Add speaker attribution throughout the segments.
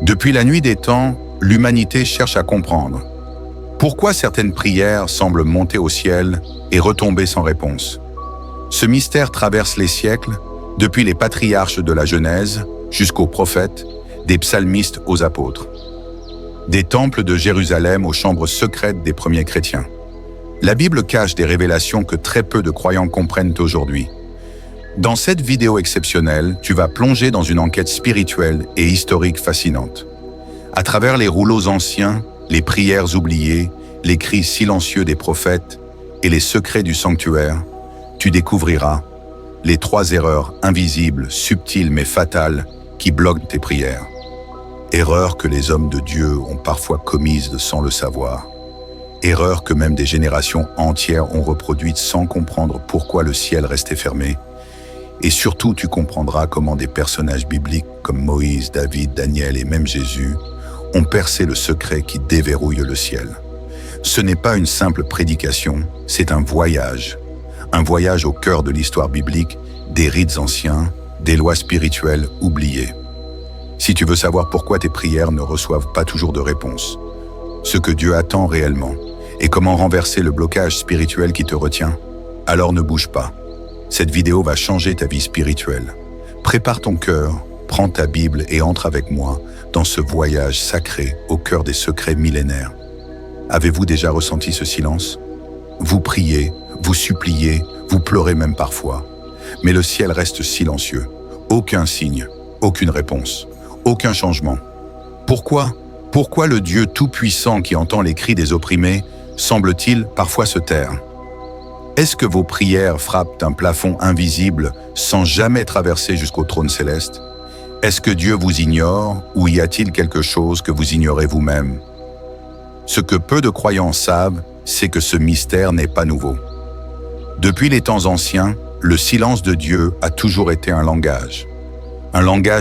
Speaker 1: Depuis la nuit des temps, l'humanité cherche à comprendre. Pourquoi certaines prières semblent monter au ciel et retomber sans réponse? Ce mystère traverse les siècles, depuis les patriarches de la Genèse jusqu'aux prophètes, des psalmistes aux apôtres. Des temples de Jérusalem aux chambres secrètes des premiers chrétiens. La Bible cache des révélations que très peu de croyants comprennent aujourd'hui. Dans cette vidéo exceptionnelle, tu vas plonger dans une enquête spirituelle et historique fascinante. À travers les rouleaux anciens, les prières oubliées, les cris silencieux des prophètes et les secrets du sanctuaire, tu découvriras les 3 erreurs invisibles, subtiles mais fatales qui bloquent tes prières. Erreurs que les hommes de Dieu ont parfois commises sans le savoir. Erreurs que même des générations entières ont reproduites sans comprendre pourquoi le ciel restait fermé. Et surtout, tu comprendras comment des personnages bibliques comme Moïse, David, Daniel et même Jésus ont percé le secret qui déverrouille le ciel. Ce n'est pas une simple prédication, c'est un voyage au cœur de l'histoire biblique, des rites anciens, des lois spirituelles oubliées. Si tu veux savoir pourquoi tes prières ne reçoivent pas toujours de réponse, ce que Dieu attend réellement, et comment renverser le blocage spirituel qui te retient, alors ne bouge pas. Cette vidéo va changer ta vie spirituelle. Prépare ton cœur, prends ta Bible et entre avec moi dans ce voyage sacré au cœur des secrets millénaires. Avez-vous déjà ressenti ce silence? Vous priez, vous suppliez, vous pleurez même parfois. Mais le ciel reste silencieux. Aucun signe, aucune réponse, aucun changement. Pourquoi? Pourquoi le Dieu tout-puissant qui entend les cris des opprimés semble-t-il parfois se taire? Est-ce que vos prières frappent un plafond invisible sans jamais traverser jusqu'au trône céleste? Est-ce que Dieu vous ignore ou y a-t-il quelque chose que vous ignorez vous-même? Ce que peu de croyants savent, c'est que ce mystère n'est pas nouveau. Depuis les temps anciens, le silence de Dieu a toujours été un langage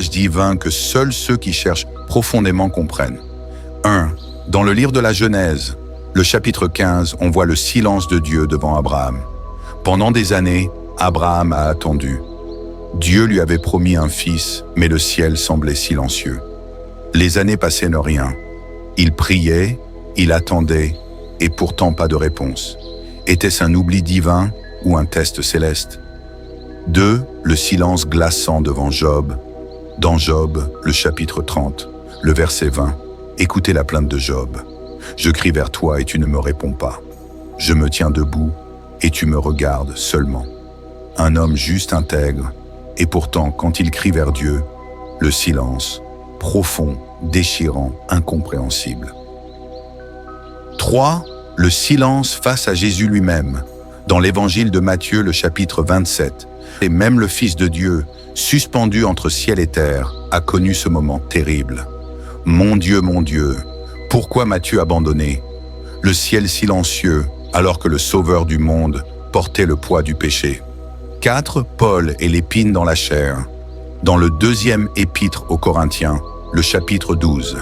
Speaker 1: divin que seuls ceux qui cherchent profondément comprennent. 1. Dans le livre de la Genèse, le chapitre 15, on voit le silence de Dieu devant Abraham. Pendant des années, Abraham a attendu. Dieu lui avait promis un fils, mais le ciel semblait silencieux. Les années passaient ne rien. Il priait, il attendait, et pourtant pas de réponse. Était-ce un oubli divin ou un test céleste? 2. Le silence glaçant devant Job. Dans Job, le chapitre 30, le verset 20, écoutez la plainte de Job. Je crie vers toi et tu ne me réponds pas. Je me tiens debout et tu me regardes seulement. Un homme juste intègre, et pourtant quand il crie vers Dieu, le silence, profond, déchirant, incompréhensible. 3. Le silence face à Jésus lui-même. Dans l'évangile de Matthieu, le chapitre 27, et même le Fils de Dieu, suspendu entre ciel et terre, a connu ce moment terrible. Mon Dieu, pourquoi m'as-tu abandonné? Le ciel silencieux, alors que le Sauveur du monde portait le poids du péché. 4. Paul et l'épine dans la chair. Dans le 2e épître aux Corinthiens, le chapitre 12.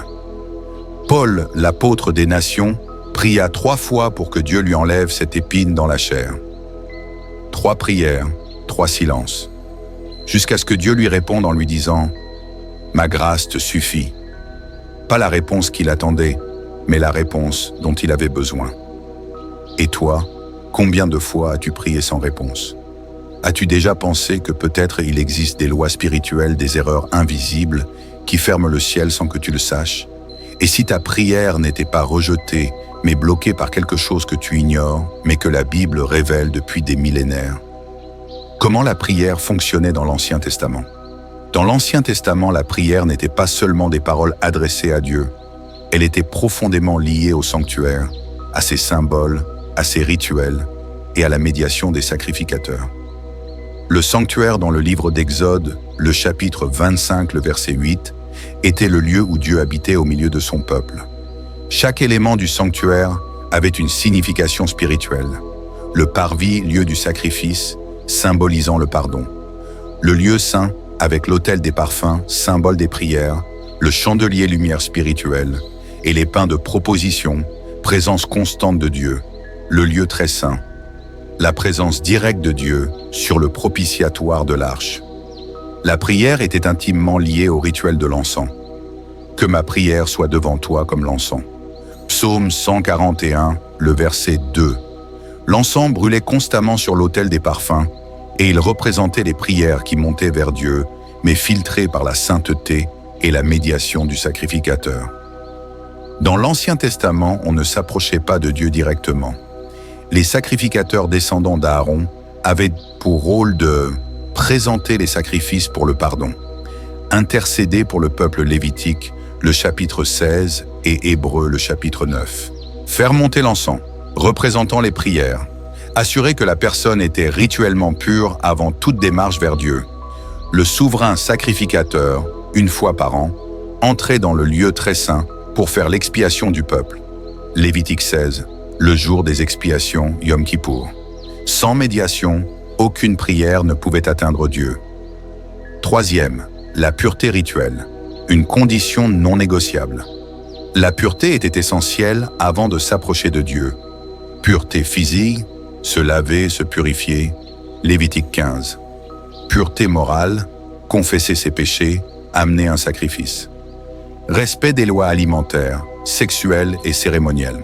Speaker 1: Paul, l'apôtre des nations, pria 3 fois pour que Dieu lui enlève cette épine dans la chair. 3 prières, 3 silences. Jusqu'à ce que Dieu lui réponde en lui disant « Ma grâce te suffit ». Pas la réponse qu'il attendait, mais la réponse dont il avait besoin. Et toi, combien de fois as-tu prié sans réponse? As-tu déjà pensé que peut-être il existe des lois spirituelles, des erreurs invisibles qui ferment le ciel sans que tu le saches? Et si ta prière n'était pas rejetée, mais bloquée par quelque chose que tu ignores, mais que la Bible révèle depuis des millénaires? Comment la prière fonctionnait dans l'Ancien Testament? Dans l'Ancien Testament, la prière n'était pas seulement des paroles adressées à Dieu. Elle était profondément liée au sanctuaire, à ses symboles, à ses rituels et à la médiation des sacrificateurs. Le sanctuaire dans le livre d'Exode, le chapitre 25, le verset 8, était le lieu où Dieu habitait au milieu de son peuple. Chaque élément du sanctuaire avait une signification spirituelle. Le parvis, lieu du sacrifice, symbolisant le pardon. Le lieu saint, avec l'autel des parfums, symbole des prières, le chandelier lumière spirituelle, et les pains de proposition, présence constante de Dieu, le lieu très saint. La présence directe de Dieu sur le propitiatoire de l'arche. La prière était intimement liée au rituel de l'encens. que ma prière soit devant toi comme l'encens. Psaume 141, le verset 2. L'encens brûlait constamment sur l'autel des parfums, et il représentait les prières qui montaient vers Dieu, mais filtrées par la sainteté et la médiation du sacrificateur. Dans l'Ancien Testament, on ne s'approchait pas de Dieu directement. Les sacrificateurs descendants d'Aaron avaient pour rôle de présenter les sacrifices pour le pardon, intercéder pour le peuple lévitique, le chapitre 16, et Hébreux, le chapitre 9. Faire monter l'encens, représentant les prières, assurer que la personne était rituellement pure avant toute démarche vers Dieu. Le souverain sacrificateur, une fois par an, entrait dans le lieu très saint pour faire l'expiation du peuple. Lévitique 16, le jour des expiations, Yom Kippour. Sans médiation, aucune prière ne pouvait atteindre Dieu. Troisième, la pureté rituelle, une condition non négociable. La pureté était essentielle avant de s'approcher de Dieu. Pureté physique, se laver, se purifier, Lévitique 15. Pureté morale, confesser ses péchés, amener un sacrifice. Respect des lois alimentaires, sexuelles et cérémonielles.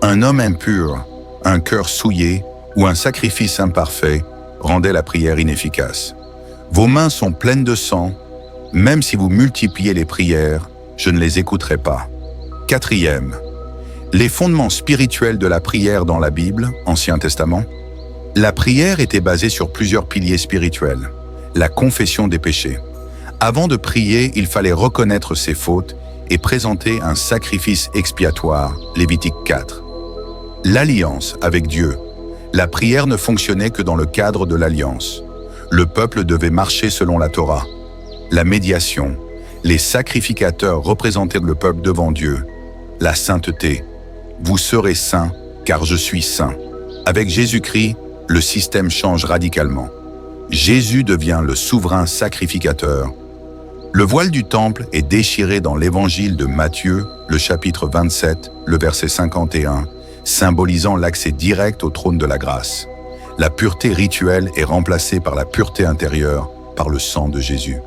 Speaker 1: Un homme impur, un cœur souillé ou un sacrifice imparfait rendait la prière inefficace. Vos mains sont pleines de sang, même si vous multipliez les prières, je ne les écouterai pas. Quatrième, les fondements spirituels de la prière dans la Bible, Ancien Testament. La prière était basée sur plusieurs piliers spirituels. La confession des péchés. Avant de prier, il fallait reconnaître ses fautes et présenter un sacrifice expiatoire, Lévitique 4. L'alliance avec Dieu. La prière ne fonctionnait que dans le cadre de l'alliance. Le peuple devait marcher selon la Torah. La médiation. Les sacrificateurs représentaient le peuple devant Dieu. La sainteté. Vous serez saints, car je suis saint. Avec Jésus-Christ, le système change radicalement. Jésus devient le souverain sacrificateur. Le voile du temple est déchiré dans l'évangile de Matthieu, le chapitre 27, le verset 51, symbolisant l'accès direct au trône de la grâce. La pureté rituelle est remplacée par la pureté intérieure, par le sang de Jésus.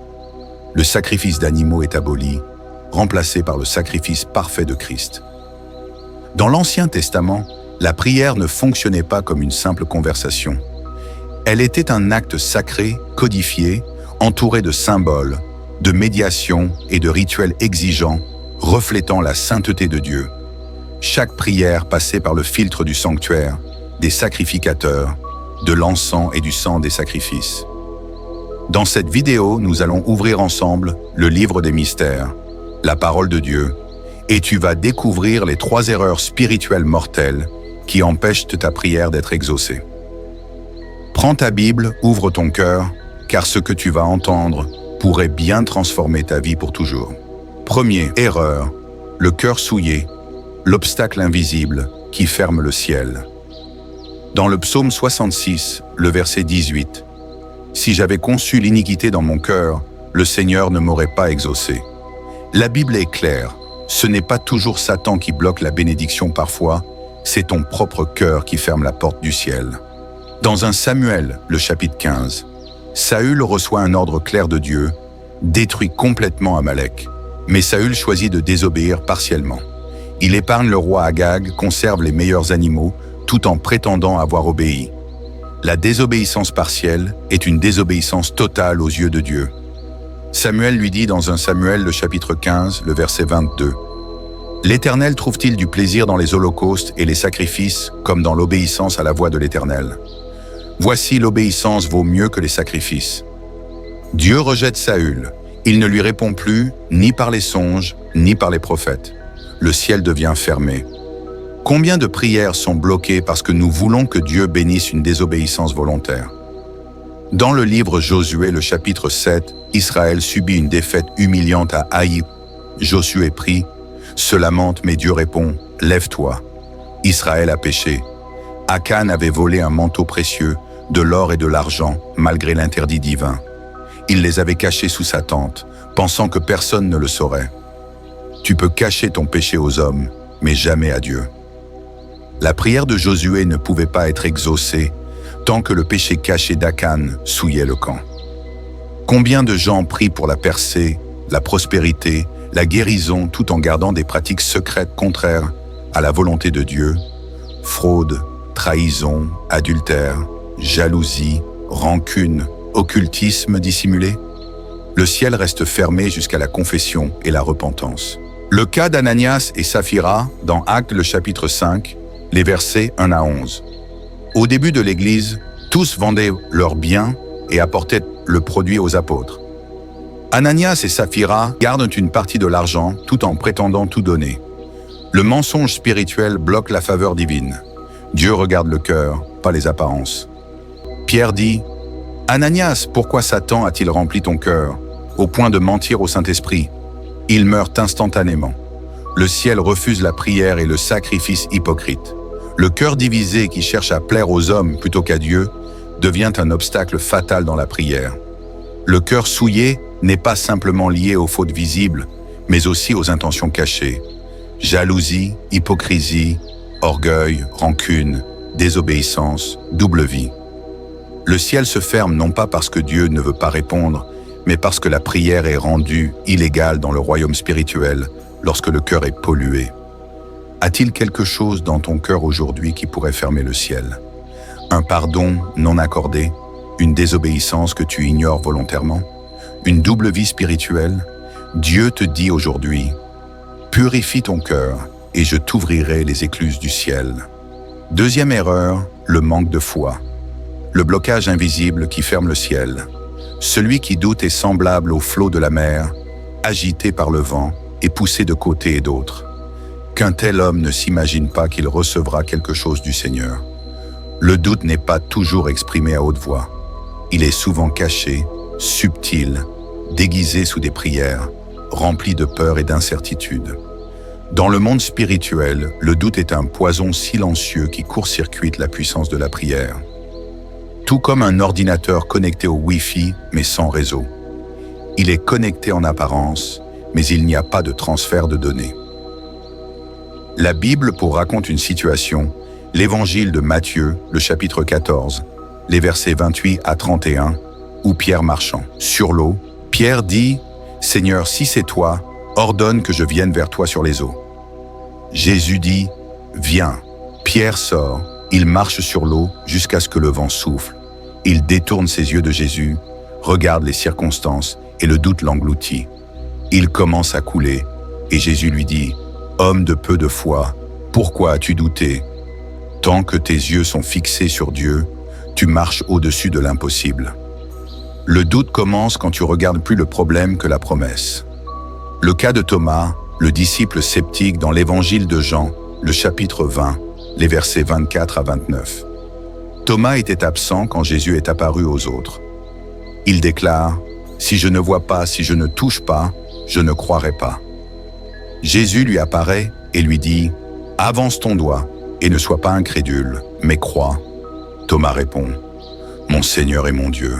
Speaker 1: Le sacrifice d'animaux est aboli, remplacé par le sacrifice parfait de Christ. Dans l'Ancien Testament, la prière ne fonctionnait pas comme une simple conversation. Elle était un acte sacré, codifié, entouré de symboles, de médiation et de rituels exigeants, reflétant la sainteté de Dieu. Chaque prière passait par le filtre du sanctuaire, des sacrificateurs, de l'encens et du sang des sacrifices. Dans cette vidéo, nous allons ouvrir ensemble le livre des mystères, la parole de Dieu, et tu vas découvrir les 3 erreurs spirituelles mortelles qui empêchent ta prière d'être exaucée. Prends ta Bible, ouvre ton cœur, car ce que tu vas entendre pourrait bien transformer ta vie pour toujours. Première erreur, le cœur souillé, l'obstacle invisible qui ferme le ciel. Dans le psaume 66, le verset 18, « Si j'avais conçu l'iniquité dans mon cœur, le Seigneur ne m'aurait pas exaucé. » La Bible est claire, ce n'est pas toujours Satan qui bloque la bénédiction parfois, c'est ton propre cœur qui ferme la porte du ciel. Dans 1 Samuel, le chapitre 15, Saül reçoit un ordre clair de Dieu, détruit complètement Amalek, mais Saül choisit de désobéir partiellement. Il épargne le roi Agag, conserve les meilleurs animaux, tout en prétendant avoir obéi. La désobéissance partielle est une désobéissance totale aux yeux de Dieu. Samuel lui dit dans 1 Samuel, le chapitre 15, le verset 22, « L'Éternel trouve-t-il du plaisir dans les holocaustes et les sacrifices comme dans l'obéissance à la voix de l'Éternel ? Voici l'obéissance vaut mieux que les sacrifices. » Dieu rejette Saül. Il ne lui répond plus, ni par les songes, ni par les prophètes. Le ciel devient fermé. Combien de prières sont bloquées parce que nous voulons que Dieu bénisse une désobéissance volontaire? Dans le livre Josué, le chapitre 7, Israël subit une défaite humiliante à Haï. Josué prie, se lamente, mais Dieu répond, « Lève-toi. » Israël a péché. Akan avait volé un manteau précieux, de l'or et de l'argent, malgré l'interdit divin. Il les avait cachés sous sa tente, pensant que personne ne le saurait. Tu peux cacher ton péché aux hommes, mais jamais à Dieu. La prière de Josué ne pouvait pas être exaucée tant que le péché caché d'Akan souillait le camp. Combien de gens prient pour la percée, la prospérité, la guérison tout en gardant des pratiques secrètes contraires à la volonté de Dieu, fraude, trahison, adultère, jalousie, rancune, occultisme dissimulé? Le ciel reste fermé jusqu'à la confession et la repentance. Le cas d'Ananias et Saphira dans Actes le chapitre 5, les versets 1 à 11. Au début de l'Église, tous vendaient leurs biens et apportaient le produit aux apôtres. Ananias et Saphira gardent une partie de l'argent tout en prétendant tout donner. Le mensonge spirituel bloque la faveur divine. Dieu regarde le cœur, pas les apparences. Pierre dit « Ananias, pourquoi Satan a-t-il rempli ton cœur, au point de mentir au Saint-Esprit? Il meurt instantanément. Le ciel refuse la prière et le sacrifice hypocrite. Le cœur divisé qui cherche à plaire aux hommes plutôt qu'à Dieu devient un obstacle fatal dans la prière. Le cœur souillé n'est pas simplement lié aux fautes visibles, mais aussi aux intentions cachées. Jalousie, hypocrisie, orgueil, rancune, désobéissance, double vie. Le ciel se ferme non pas parce que Dieu ne veut pas répondre, mais parce que la prière est rendue illégale dans le royaume spirituel lorsque le cœur est pollué. A-t-il quelque chose dans ton cœur aujourd'hui qui pourrait fermer le ciel? Un pardon non accordé? Une désobéissance que tu ignores volontairement? Une double vie spirituelle? Dieu te dit aujourd'hui, purifie ton cœur et je t'ouvrirai les écluses du ciel. Deuxième erreur, le manque de foi. Le blocage invisible qui ferme le ciel. Celui qui doute est semblable au flot de la mer, agité par le vent et poussé de côté et d'autre. Qu'un tel homme ne s'imagine pas qu'il recevra quelque chose du Seigneur. Le doute n'est pas toujours exprimé à haute voix. Il est souvent caché, subtil, déguisé sous des prières, rempli de peur et d'incertitude. Dans le monde spirituel, le doute est un poison silencieux qui court-circuite la puissance de la prière. Tout comme un ordinateur connecté au Wi-Fi mais sans réseau. Il est connecté en apparence, mais il n'y a pas de transfert de données. La Bible raconte une situation, l'Évangile de Matthieu, le chapitre 14, les versets 28 à 31, où Pierre marchant sur l'eau, Pierre dit « Seigneur, si c'est toi, ordonne que je vienne vers toi sur les eaux. » Jésus dit « Viens ». Pierre sort, il marche sur l'eau jusqu'à ce que le vent souffle. Il détourne ses yeux de Jésus, regarde les circonstances et le doute l'engloutit. Il commence à couler et Jésus lui dit « Homme de peu de foi, pourquoi as-tu douté? Tant que tes yeux sont fixés sur Dieu, tu marches au-dessus de l'impossible. » Le doute commence quand tu regardes plus le problème que la promesse. Le cas de Thomas, le disciple sceptique dans l'Évangile de Jean, le chapitre 20, les versets 24 à 29. Thomas était absent quand Jésus est apparu aux autres. Il déclare « Si je ne vois pas, si je ne touche pas, je ne croirai pas. » Jésus lui apparaît et lui dit « Avance ton doigt et ne sois pas incrédule, mais crois. » Thomas répond « Mon Seigneur et mon Dieu. »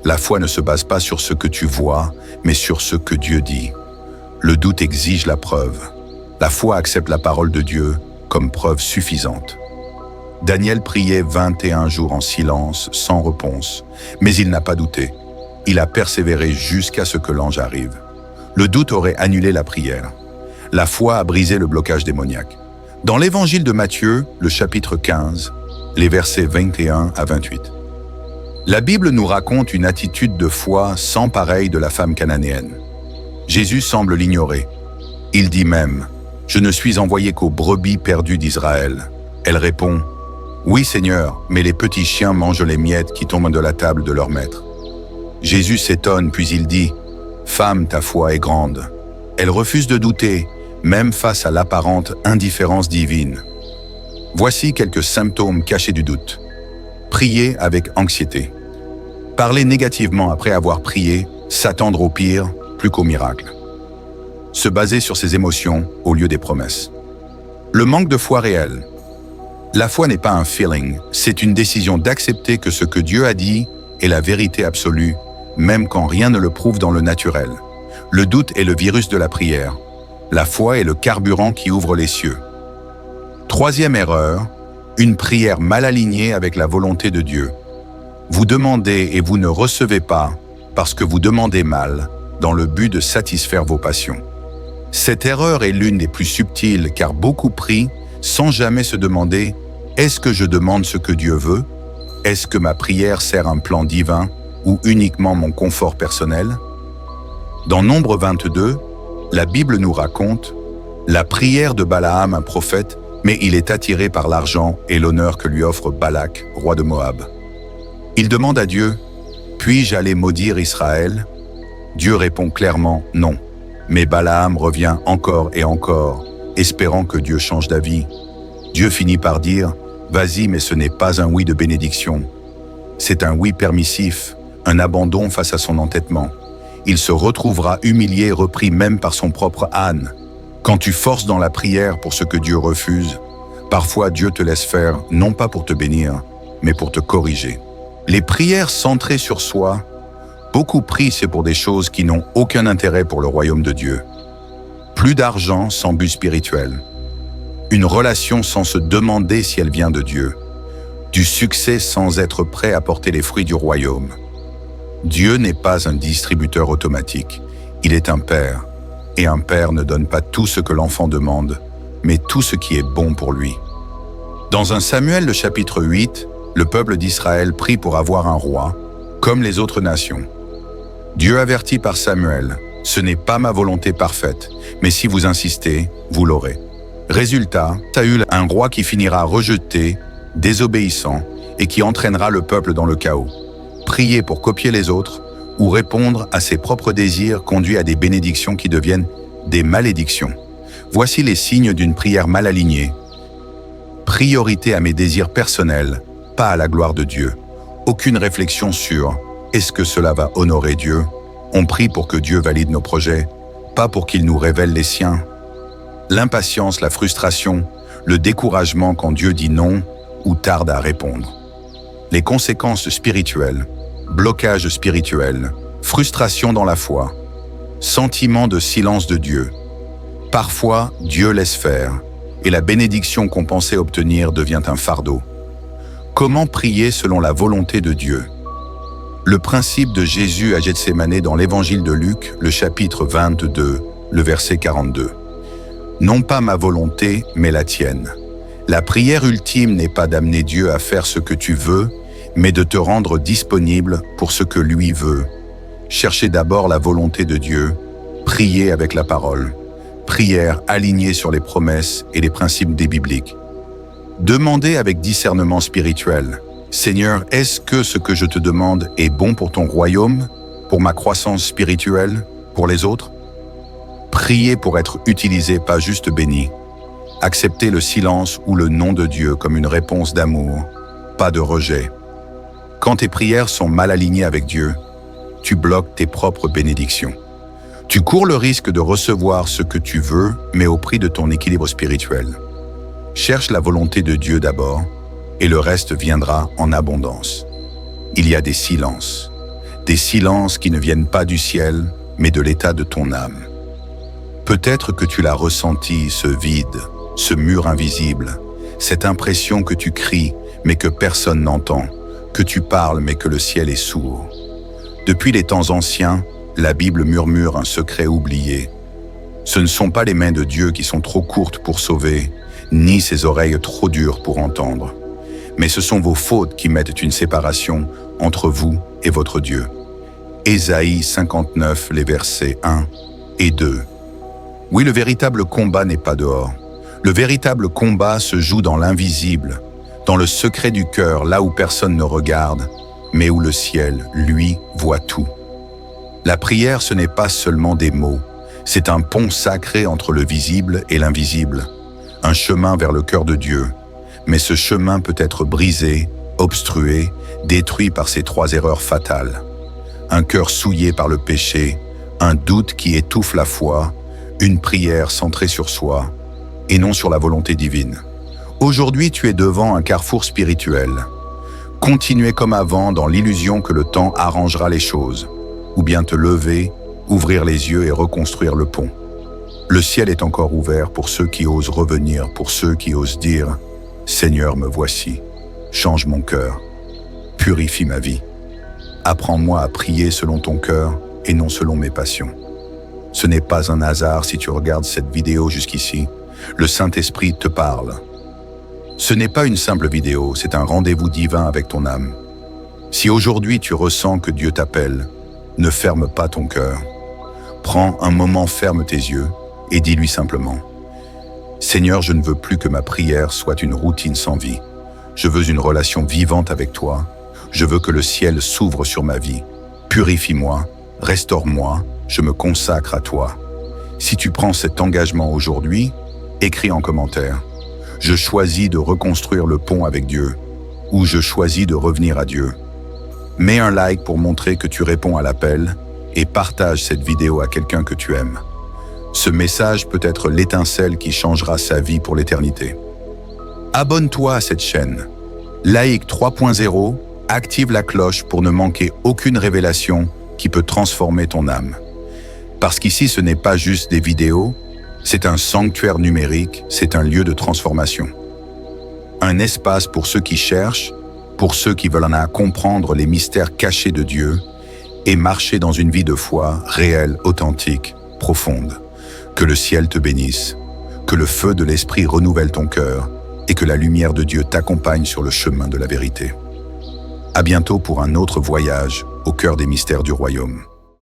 Speaker 1: La foi ne se base pas sur ce que tu vois, mais sur ce que Dieu dit. Le doute exige la preuve. La foi accepte la parole de Dieu comme preuve suffisante. Daniel priait 21 jours en silence, sans réponse, mais il n'a pas douté. Il a persévéré jusqu'à ce que l'ange arrive. Le doute aurait annulé la prière. La foi a brisé le blocage démoniaque. Dans l'Évangile de Matthieu, le chapitre 15, les versets 21 à 28. La Bible nous raconte une attitude de foi sans pareille de la femme cananéenne. Jésus semble l'ignorer. Il dit même « Je ne suis envoyé qu'aux brebis perdues d'Israël. » Elle répond « Oui Seigneur, mais les petits chiens mangent les miettes qui tombent de la table de leur maître. » Jésus s'étonne puis il dit « Femme, ta foi est grande. » Elle refuse de douter, même face à l'apparente indifférence divine. Voici quelques symptômes cachés du doute. Prier avec anxiété. Parler négativement après avoir prié, s'attendre au pire, plus qu'au miracle. Se baser sur ses émotions au lieu des promesses. Le manque de foi réelle. La foi n'est pas un feeling, c'est une décision d'accepter que ce que Dieu a dit est la vérité absolue, même quand rien ne le prouve dans le naturel. Le doute est le virus de la prière. La foi est le carburant qui ouvre les cieux. Troisième erreur, une prière mal alignée avec la volonté de Dieu. Vous demandez et vous ne recevez pas parce que vous demandez mal, dans le but de satisfaire vos passions. Cette erreur est l'une des plus subtiles car beaucoup prient sans jamais se demander « Est-ce que je demande ce que Dieu veut ? Est-ce que ma prière sert un plan divin ou uniquement mon confort personnel ?» Dans Nombre 22, la Bible nous raconte la prière de Balaam, un prophète, mais il est attiré par l'argent et l'honneur que lui offre Balak, roi de Moab. Il demande à Dieu « Puis-je aller maudire Israël ?» Dieu répond clairement « Non ». Mais Balaam revient encore et encore, espérant que Dieu change d'avis. Dieu finit par dire « Vas-y, mais ce n'est pas un oui de bénédiction. C'est un oui permissif, un abandon face à son entêtement. Il se retrouvera humilié et repris même par son propre âne. Quand tu forces dans la prière pour ce que Dieu refuse, parfois Dieu te laisse faire, non pas pour te bénir, mais pour te corriger. Les prières centrées sur soi, beaucoup prient c'est pour des choses qui n'ont aucun intérêt pour le royaume de Dieu. Plus d'argent sans but spirituel. Une relation sans se demander si elle vient de Dieu. Du succès sans être prêt à porter les fruits du royaume. Dieu n'est pas un distributeur automatique. Il est un père. Et un père ne donne pas tout ce que l'enfant demande, mais tout ce qui est bon pour lui. Dans 1 Samuel, le chapitre 8, le peuple d'Israël prie pour avoir un roi, comme les autres nations. Dieu avertit par Samuel, « Ce n'est pas ma volonté parfaite, mais si vous insistez, vous l'aurez. » Résultat, Saül a un roi qui finira rejeté, désobéissant, et qui entraînera le peuple dans le chaos. Prier pour copier les autres, ou répondre à ses propres désirs conduit à des bénédictions qui deviennent des malédictions. Voici les signes d'une prière mal alignée. Priorité à mes désirs personnels, pas à la gloire de Dieu. Aucune réflexion sur « est-ce que cela va honorer Dieu ?» On prie pour que Dieu valide nos projets, pas pour qu'il nous révèle les siens. L'impatience, la frustration, le découragement quand Dieu dit non ou tarde à répondre. Les conséquences spirituelles, blocage spirituel, frustration dans la foi, sentiment de silence de Dieu. Parfois, Dieu laisse faire, et la bénédiction qu'on pensait obtenir devient un fardeau. Comment prier selon la volonté de Dieu? Le principe de Jésus à Gethsémanée dans l'évangile de Luc, le chapitre 22, le verset 42. Non pas ma volonté, mais la tienne. La prière ultime n'est pas d'amener Dieu à faire ce que tu veux, mais de te rendre disponible pour ce que lui veut. Cherchez d'abord la volonté de Dieu, priez avec la parole. Prière alignée sur les promesses et les principes des bibliques. Demandez avec discernement spirituel. Seigneur, est-ce que ce que je te demande est bon pour ton royaume, pour ma croissance spirituelle, pour les autres? Priez pour être utilisé, pas juste béni. Acceptez le silence ou le non de Dieu comme une réponse d'amour, pas de rejet. Quand tes prières sont mal alignées avec Dieu, tu bloques tes propres bénédictions. Tu cours le risque de recevoir ce que tu veux, mais au prix de ton équilibre spirituel. Cherche la volonté de Dieu d'abord, et le reste viendra en abondance. Il y a des silences qui ne viennent pas du ciel, mais de l'état de ton âme. Peut-être que tu l'as ressenti, ce vide, ce mur invisible, cette impression que tu cries, mais que personne n'entend, que tu parles, mais que le ciel est sourd. Depuis les temps anciens, la Bible murmure un secret oublié. Ce ne sont pas les mains de Dieu qui sont trop courtes pour sauver, ni ses oreilles trop dures pour entendre. Mais ce sont vos fautes qui mettent une séparation entre vous et votre Dieu. Ésaïe 59, les versets 1 et 2. Oui, le véritable combat n'est pas dehors. Le véritable combat se joue dans l'invisible, dans le secret du cœur, là où personne ne regarde, mais où le ciel, lui, voit tout. La prière, ce n'est pas seulement des mots, c'est un pont sacré entre le visible et l'invisible, un chemin vers le cœur de Dieu. Mais ce chemin peut être brisé, obstrué, détruit par ces trois erreurs fatales. Un cœur souillé par le péché, un doute qui étouffe la foi, une prière centrée sur soi, et non sur la volonté divine. Aujourd'hui, tu es devant un carrefour spirituel. Continuer comme avant dans l'illusion que le temps arrangera les choses, ou bien te lever, ouvrir les yeux et reconstruire le pont. Le ciel est encore ouvert pour ceux qui osent revenir, pour ceux qui osent dire « Seigneur, me voici, change mon cœur, purifie ma vie. Apprends-moi à prier selon ton cœur et non selon mes passions. » Ce n'est pas un hasard si tu regardes cette vidéo jusqu'ici. Le Saint-Esprit te parle. Ce n'est pas une simple vidéo, c'est un rendez-vous divin avec ton âme. Si aujourd'hui tu ressens que Dieu t'appelle, ne ferme pas ton cœur. Prends un moment, ferme tes yeux et dis-lui simplement: Seigneur, je ne veux plus que ma prière soit une routine sans vie. Je veux une relation vivante avec toi. Je veux que le ciel s'ouvre sur ma vie. Purifie-moi, restaure-moi, je me consacre à toi. Si tu prends cet engagement aujourd'hui, écris en commentaire: je choisis de reconstruire le pont avec Dieu, ou je choisis de revenir à Dieu. Mets un like pour montrer que tu réponds à l'appel et partage cette vidéo à quelqu'un que tu aimes. Ce message peut être l'étincelle qui changera sa vie pour l'éternité. Abonne-toi à cette chaîne. Laïc 3.0, active la cloche pour ne manquer aucune révélation qui peut transformer ton âme. Parce qu'ici, ce n'est pas juste des vidéos, c'est un sanctuaire numérique, c'est un lieu de transformation. Un espace pour ceux qui cherchent, pour ceux qui veulent en comprendre les mystères cachés de Dieu et marcher dans une vie de foi réelle, authentique, profonde. Que le ciel te bénisse, que le feu de l'Esprit renouvelle ton cœur et que la lumière de Dieu t'accompagne sur le chemin de la vérité. À bientôt pour un autre voyage au cœur des mystères du royaume.